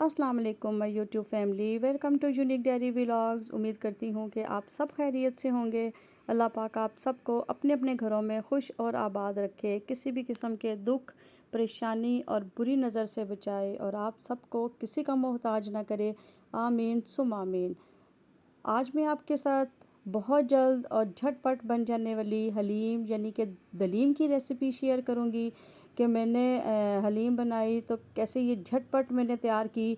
अस्सलाम वालेकुम my YouTube family, welcome to unique diary vlogs. उम्मीद करती हूँ कि आप सब खैरियत से होंगे। अल्लाह पाक आप सबको अपने अपने घरों में खुश और आबाद रखे, किसी भी किस्म के दुख, परेशानी और बुरी नज़र से बचाए और आप सबको किसी का मोहताज ना करे। आमीन सुम आमीन। आज मैं आपके साथ बहुत जल्द और झटपट बन जाने वाली हलीम यानी कि दलीम की रेसिपी शेयर करूंगी कि मैंने हलीम बनाई तो कैसे ये झटपट मैंने तैयार की।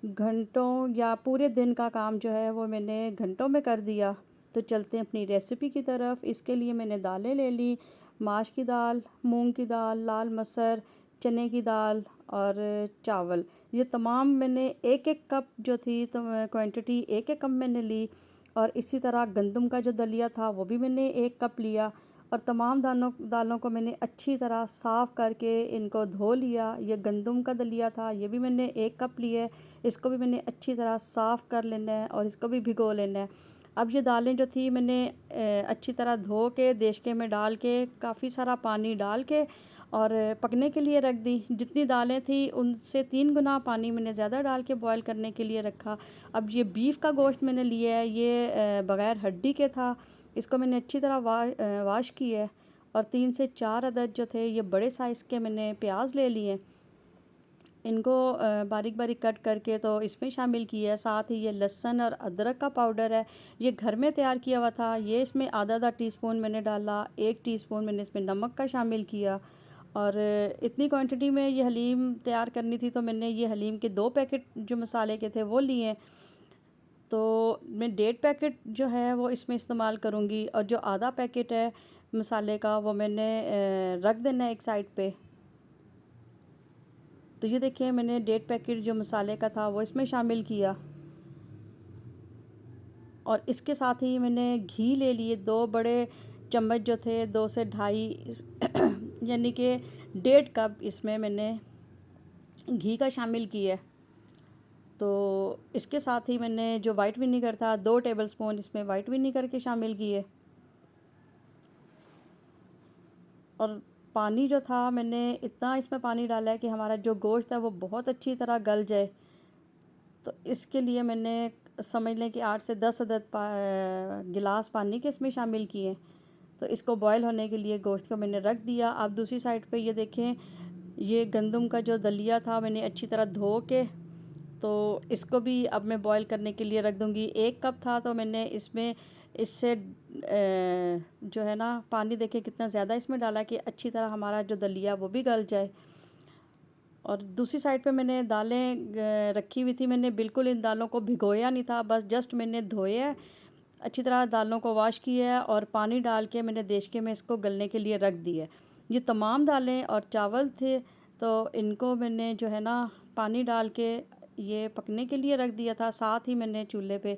घंटों या पूरे दिन का काम जो है वो मैंने घंटों में कर दिया। तो चलते हैं अपनी रेसिपी की तरफ। इसके लिए मैंने दालें ले ली, माश की दाल, मूंग की दाल, लाल मसर, चने की दाल और चावल। ये तमाम मैंने एक एक कप जो थी तो क्वांटिटी एक एक कप मैंने ली। और इसी तरह गंदम का जो दलिया था वो भी मैंने एक कप लिया। और तमाम दालों को मैंने अच्छी तरह साफ़ करके इनको धो लिया। ये गंदम का दलिया था, ये भी मैंने एक कप लिया है। इसको भी मैंने अच्छी तरह साफ़ कर लेना है और इसको भी भिगो लेना है। अब ये दालें जो थी मैंने अच्छी तरह धो के देशके में डाल के काफ़ी सारा पानी डाल के और पकने के लिए रख दी। जितनी दालें थी उनसे 3 गुना पानी मैंने ज़्यादा डाल के बॉईल करने के लिए रखा। अब ये बीफ का गोश्त मैंने लिया है, ये बग़ैर हड्डी के था। इसको मैंने अच्छी तरह वाश किया है। और 3 से 4 अदद जो थे ये बड़े साइज़ के मैंने प्याज ले लिए। इनको बारीक बारीक कट करके तो इसमें शामिल किया है। साथ ही ये लहसुन और अदरक का पाउडर है, ये घर में तैयार किया हुआ था। ये इसमें आधा टीस्पून मैंने डाला। 1 टीस्पून मैंने इसमें नमक का शामिल किया। और इतनी क्वांटिटी में ये हलीम तैयार करनी थी तो मैंने ये हलीम के 2 पैकेट जो मसाले के थे वो लिए। तो मैं 1.5 पैकेट जो है वो इसमें इस्तेमाल करूँगी और जो आधा पैकेट है मसाले का वो मैंने रख देना है एक साइड पे। तो ये देखिए मैंने 1.5 पैकेट जो मसाले का था वो इसमें शामिल किया। और इसके साथ ही मैंने घी ले लिए 2 बड़े चम्मच जो थे, 2 से ढाई यानी कि 1.5 कप इसमें मैंने घी का शामिल किया है। तो इसके साथ ही मैंने जो वाइट विनीगर था 2 टेबलस्पून इसमें वाइट विनीगर के शामिल किए। और पानी जो था मैंने इतना इसमें पानी डाला है कि हमारा जो गोश्त है वो बहुत अच्छी तरह गल जाए। तो इसके लिए मैंने समझ लें कि 8 से 10 अदद गिलास पानी के इसमें शामिल किए। तो इसको बॉयल होने के लिए गोश्त को मैंने रख दिया। आप दूसरी साइड पे ये देखें, ये गंदम का जो दलिया था मैंने अच्छी तरह धो के तो इसको भी अब मैं बॉईल करने के लिए रख दूँगी। 1 कप था तो मैंने इसमें इससे जो है ना पानी देखें कितना ज़्यादा इसमें डाला कि अच्छी तरह हमारा जो दलिया वो भी गल जाए। और दूसरी साइड पे मैंने दालें रखी हुई थी। मैंने बिल्कुल इन दालों को भिगोया नहीं था, बस जस्ट मैंने धोया है, अच्छी तरह दालों को वॉश किया है और पानी डाल के मैंने देशके में इसको गलने के लिए रख दिया है। ये तमाम दालें और चावल थे तो इनको मैंने जो है ना पानी डाल के ये पकने के लिए रख दिया था। साथ ही मैंने चूल्हे पे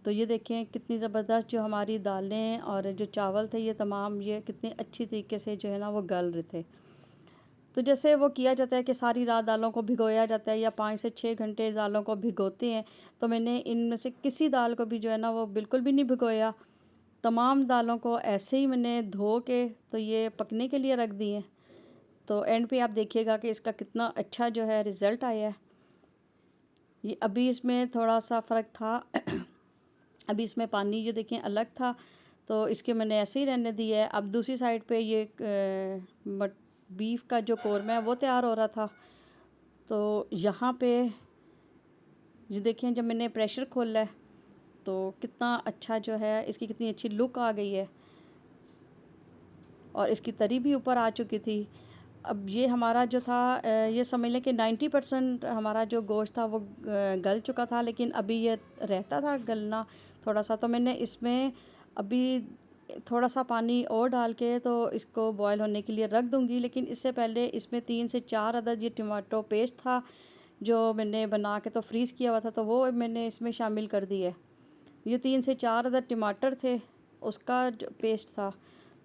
तो ये देखें कितनी ज़बरदस्त जो हमारी दालें और जो चावल थे ये तमाम ये कितने अच्छी तरीके से जो है ना वो गल रहे थे। तो जैसे वो किया जाता है कि सारी रात दालों को भिगोया जाता है या 5 से 6 घंटे दालों को भिगोते हैं, तो मैंने इनमें से किसी दाल को भी जो है ना वो बिल्कुल भी नहीं भिगोया। तमाम दालों को ऐसे ही मैंने धो के तो ये पकने के लिए रख दी हैं। तो एंड पे आप देखिएगा कि इसका कितना अच्छा जो है रिज़ल्ट आया है। ये अभी इसमें थोड़ा-सा फ़र्क था अभी इसमें पानी ये देखें अलग था तो इसके मैंने ऐसे ही रहने दिया है। अब दूसरी साइड पे ये बीफ का जो कोरमा है वो तैयार हो रहा था। तो यहाँ पे ये देखें जब मैंने प्रेशर खोला है तो कितना अच्छा जो है इसकी कितनी अच्छी लुक आ गई है और इसकी तरी भी ऊपर आ चुकी थी। अब ये हमारा जो था ये समझ लें कि 90% हमारा जो गोश्त था वो गल चुका था, लेकिन अभी ये रहता था गलना थोड़ा सा। तो मैंने इसमें अभी थोड़ा सा पानी और डाल के तो इसको बॉयल होने के लिए रख दूँगी। लेकिन इससे पहले इसमें 3 से 4 अदद ये टमाटो पेस्ट था जो मैंने बना के तो फ्रीज़ किया हुआ था, तो वो मैंने इसमें शामिल कर दिया है। ये 3 से 4 अदद टमाटर थे, उसका जो पेस्ट था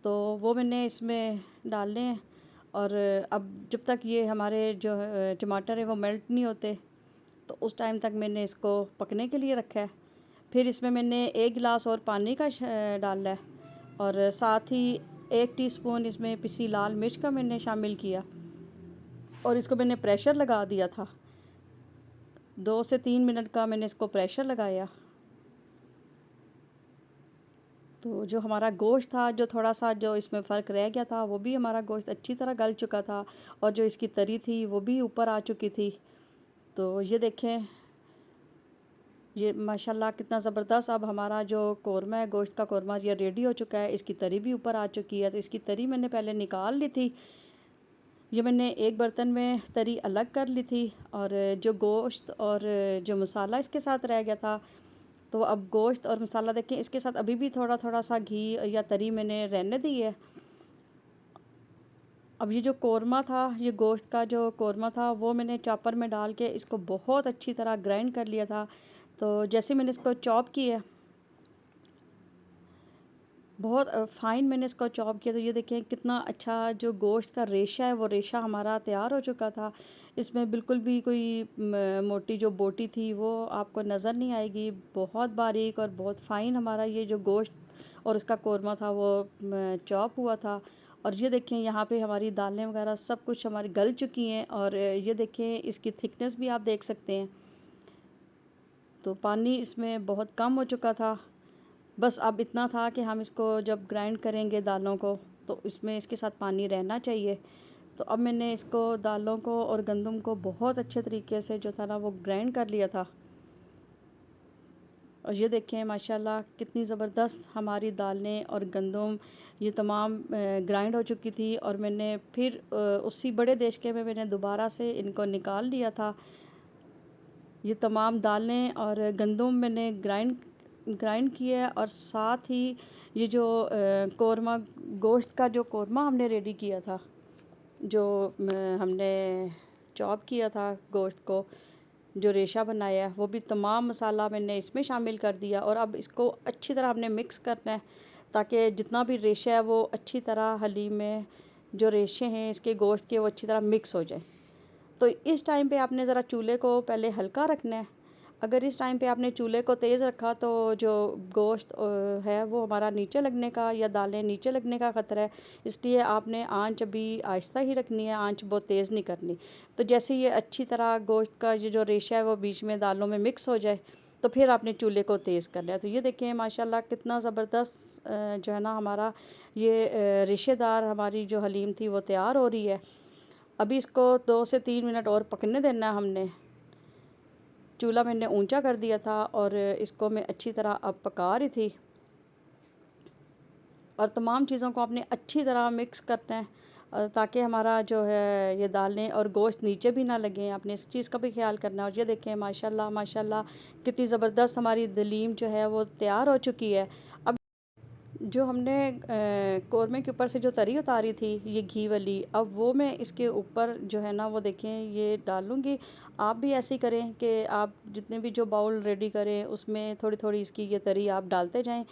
तो वो मैंने इसमें डालने हैं। और अब जब तक ये हमारे जो टमाटर है वो मेल्ट नहीं होते तो उस टाइम तक मैंने इसको पकने के लिए रखा है। फिर इसमें मैंने 1 गिलास और पानी का डाला है और साथ ही 1 टीस्पून इसमें पिसी लाल मिर्च का मैंने शामिल किया और इसको मैंने प्रेशर लगा दिया था। 2 से 3 मिनट का मैंने इसको प्रेशर लगाया। तो जो हमारा गोश्त था, जो थोड़ा सा जो इसमें फ़र्क रह गया था, वो भी हमारा गोश्त अच्छी तरह गल चुका था और जो इसकी तरी थी वो भी ऊपर आ चुकी थी। तो ये देखें, ये माशाल्लाह कितना ज़बरदस्त अब हमारा जो कौरमा है, गोश्त का कौरमा, ये रेडी हो चुका है। इसकी तरी भी ऊपर आ चुकी है। तो इसकी तरी मैंने पहले निकाल ली थी। ये मैंने एक बर्तन में तरी अलग कर ली थी और जो गोश्त और जो मसाला इसके साथ रह गया था, तो अब गोश्त और मसाला देखें, इसके साथ अभी भी थोड़ा थोड़ा सा घी या तरी मैंने रहने दी है। अब ये जो कौरमा था, ये गोश्त का जो कौरमा था, वो मैंने चॉपर में डाल के इसको बहुत अच्छी तरह ग्राइंड कर लिया था। तो जैसे मैंने इसको चॉप किया, बहुत फ़ाइन मैंने इसको चॉप किया, तो ये देखें कितना अच्छा जो गोश्त का रेशा है, वो रेशा हमारा तैयार हो चुका था। इसमें बिल्कुल भी कोई मोटी जो बोटी थी वो आपको नज़र नहीं आएगी। बहुत बारीक और बहुत फ़ाइन हमारा ये जो गोश्त और उसका कौरमा था वो चॉप हुआ था। और ये देखें यहाँ पे हमारी दालें वगैरह सब कुछ हमारी गल चुकी हैं और ये देखें इसकी थिकनेस भी आप देख सकते हैं। तो पानी इसमें बहुत कम हो चुका था। बस अब इतना था कि हम इसको जब ग्राइंड करेंगे दालों को, तो इसमें इसके साथ पानी रहना चाहिए। तो अब मैंने इसको दालों को और गंदम को बहुत अच्छे तरीके से जो था ना वो ग्राइंड कर लिया था। और ये देखें माशाल्लाह कितनी ज़बरदस्त हमारी दालें और गंदम ये तमाम ग्राइंड हो चुकी थी। और मैंने फिर उसी बड़े देशके में मैंने दोबारा से इनको निकाल लिया था। ये तमाम दालें और गंदम मैंने ग्राइंड किया है और साथ ही ये जो कौरमा, गोश्त का जो कौरमा हमने रेडी किया था, जो हमने चॉप किया था गोश्त को, जो रेशा बनाया है, वो भी तमाम मसाला मैंने इसमें शामिल कर दिया। और अब इसको अच्छी तरह हमने मिक्स करना है ताकि जितना भी रेशा है वो अच्छी तरह हलीम में जो रेशे हैं इसके गोश्त के वो अच्छी तरह मिक्स हो जाए। तो इस टाइम पे आपने ज़रा चूल्हे को पहले हल्का रखना है। अगर इस टाइम पे आपने चूल्हे को तेज़ रखा तो जो गोश्त है वो हमारा नीचे लगने का या दालें नीचे लगने का ख़तरा है। इसलिए आपने आंच अभी आहिस्ता ही रखनी है, आंच बहुत तेज़ नहीं करनी। तो जैसे ये अच्छी तरह गोश्त का ये जो रेशा है वो बीच में दालों में मिक्स हो जाए, तो फिर आपने चूल्हे को तेज़ करना है। तो ये देखें माशाल्लाह कितना ज़बरदस्त जो है ना हमारा ये रेशेदार हमारी जो हलीम थी वो तैयार हो रही है। अभी इसको 2 से 3 मिनट और पकने देना है हमने। चूल्हा मैंने ऊंचा कर दिया था और इसको मैं अच्छी तरह अब पका रही थी। और तमाम चीज़ों को आपने अच्छी तरह मिक्स करना है ताकि हमारा जो है ये दालें और गोश्त नीचे भी ना लगें। आपने इस चीज़ का भी ख्याल करना है। और ये देखें माशाल्लाह माशाल्लाह कितनी ज़बरदस्त हमारी दलीम जो है वो तैयार हो चुकी है। अब जो हमने कौरमे के ऊपर से जो तरी उतारी थी ये घी वाली, अब वो मैं इसके ऊपर जो है ना वो देखें ये डालूँगी। आप भी ऐसे ही करें कि आप जितने भी जो बाउल रेडी करें उसमें थोड़ी थोड़ी इसकी ये तरी आप डालते जाएं।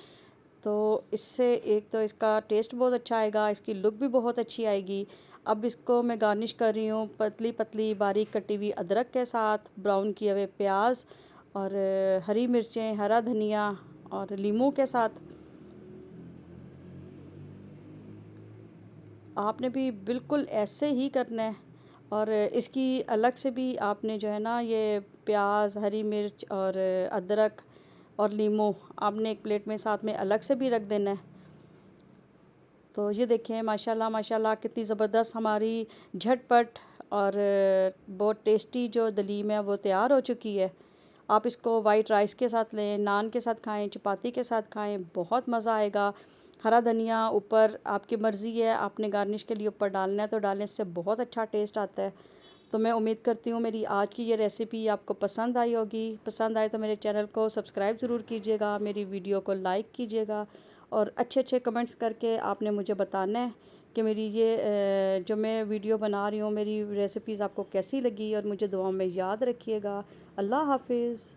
तो इससे एक तो इसका टेस्ट बहुत अच्छा आएगा, इसकी लुक भी बहुत अच्छी आएगी। अब इसको मैं गार्निश कर रही हूँ पतली पतली बारीक कटी हुई अदरक के साथ, ब्राउन किए हुए प्याज और हरी मिर्चें, हरा धनिया और लीमू के साथ। आपने भी बिल्कुल ऐसे ही करना है। और इसकी अलग से भी आपने जो है ना ये प्याज, हरी मिर्च और अदरक और लीमू आपने एक प्लेट में साथ में अलग से भी रख देना है। तो ये देखें माशाल्लाह माशाल्लाह कितनी ज़बरदस्त हमारी झटपट और बहुत टेस्टी जो दलीम है वो तैयार हो चुकी है। आप इसको वाइट राइस के साथ लें, नान के साथ खाएं, चपाती के साथ खाएं, बहुत मज़ा आएगा। हरा धनिया ऊपर आपकी मर्ज़ी है, आपने गार्निश के लिए ऊपर डालना है तो डालने से बहुत अच्छा टेस्ट आता है। तो मैं उम्मीद करती हूँ मेरी आज की ये रेसिपी आपको पसंद आई होगी। पसंद आए तो मेरे चैनल को सब्सक्राइब ज़रूर कीजिएगा, मेरी वीडियो को लाइक कीजिएगा और अच्छे अच्छे कमेंट्स करके आपने मुझे बताना है कि मेरी ये जो मैं वीडियो बना रही हूँ, मेरी रेसिपीज़ आपको कैसी लगी। और मुझे दुआ में याद रखिएगा। अल्लाह हाफिज़।